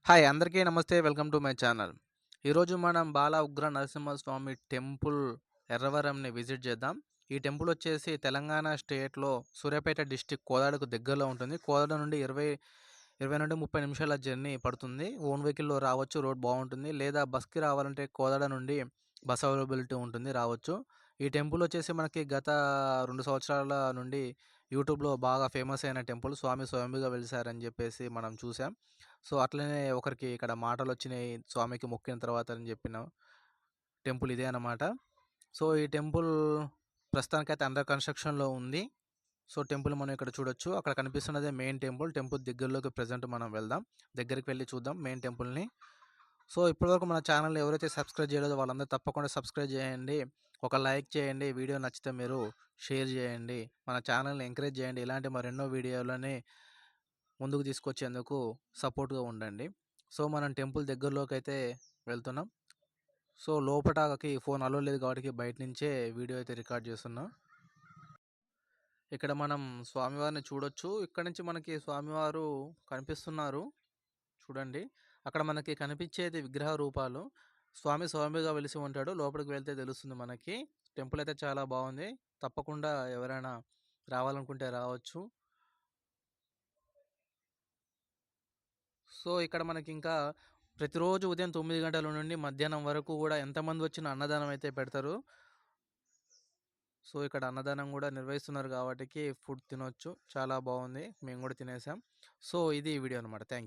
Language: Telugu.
హాయ్ అందరికీ నమస్తే. Welcome to my channel. ఈరోజు మనం బాల ఉగ్ర నరసింహస్వామి టెంపుల్ ఎర్రవరంని విజిట్ చేద్దాం. ఈ టెంపుల్ వచ్చేసి తెలంగాణ స్టేట్‌లో సూర్యాపేట డిస్ట్రిక్ట్ కోదాడకు దగ్గరలో ఉంటుంది. కోదాడ నుండి 20 నుండి 30 నిమిషాల జర్నీ పడుతుంది. ఓన్ వెహికల్‌లో రావచ్చు. రోడ్ బావుంటుంది. లేదా బస్‌కి రావాలంటే కోదాడ నుండి బస్ అవైలబిలిటీ ఉంటుంది. రావచ్చు. ఈ టెంపుల్ వచ్చేసి మనకి గత 2 సంవత్సరాల నుండి యూట్యూబ్‌లో బాగా ఫేమస్ అయిన టెంపుల్. స్వామి స్వయంభూగా వెలిసారని చెప్పేసి మనం చూసాం. సో, అట్లనే ఒకరికి ఇక్కడ మాటలొచ్చినాయి. స్వామికి మొక్కిన తర్వాత అని చెప్పిన టెంపుల్ ఇదే అన్నమాట. సో, ఈ టెంపుల్ ప్రస్తుతానికైతే అండర్ కన్‌స్ట్రక్షన్‌లో ఉంది. సో, టెంపుల్ మనం ఇక్కడ చూడొచ్చు. అక్కడ కనిపిస్తున్నదే మెయిన్ టెంపుల్. టెంపుల్ దగ్గరలోకి ప్రెజెంట్ మనం వెళ్దాం. దగ్గరికి వెళ్లి చూద్దాం మెయిన్ టెంపుల్‌ని. సో, ఇప్పటివరకు మన ఛానెల్‌ని ఎవరైతే సబ్స్క్రైబ్ చేయలేదో వాళ్ళందరూ తప్పకుండా సబ్స్క్రైబ్ చేయండి. ఒక లైక్ చేయండి. వీడియో నచ్చితే మీరు షేర్ చేయండి. మన ఛానెల్‌ని ఎంకరేజ్ చేయండి. ఇలాంటి మరెన్నో వీడియోలని ముందుకు తీసుకొచ్చేందుకు సపోర్ట్‌గా ఉండండి. సో, మనం టెంపుల్ దగ్గరలోకైతే వెళ్తున్నాం. సో, లోపటకి ఫోన్ అలో లేదు కాబట్టి బయట నుంచే వీడియో అయితే రికార్డ్ చేస్తున్నా. ఇక్కడ మనం స్వామివారిని చూడొచ్చు. ఇక్కడ నుంచి మనకి స్వామివారు కనిపిస్తున్నారు. చూడండి. అక్కడ మనకి కనిపించేది విగ్రహ రూపాలు. స్వామి స్వయంభూగా వెలిసి ఉంటాడు. లోపలికి వెళ్తే తెలుస్తుంది మనకి. టెంపుల్ అయితే చాలా బావుంది. తప్పకుండా ఎవరైనా రావాలనుకుంటే రావచ్చు. సో, ఇక్కడ మనకింకా ప్రతిరోజు ఉదయం 9 గంటల నుండి మధ్యాహ్నం వరకు గూడా ఎంతమందొచ్చినా అన్నదానం అయితే పెడతారు. సో, ఇక్కడ అన్నదానం గూడా నిర్వహిస్తున్నారు గాబట్టికి ఫుడ్ తినొచ్చు. చాలా బావుంది. మేము గూడా తినేసాం. సో, ఇది ఈ వీడియో అనమాట. Thank you.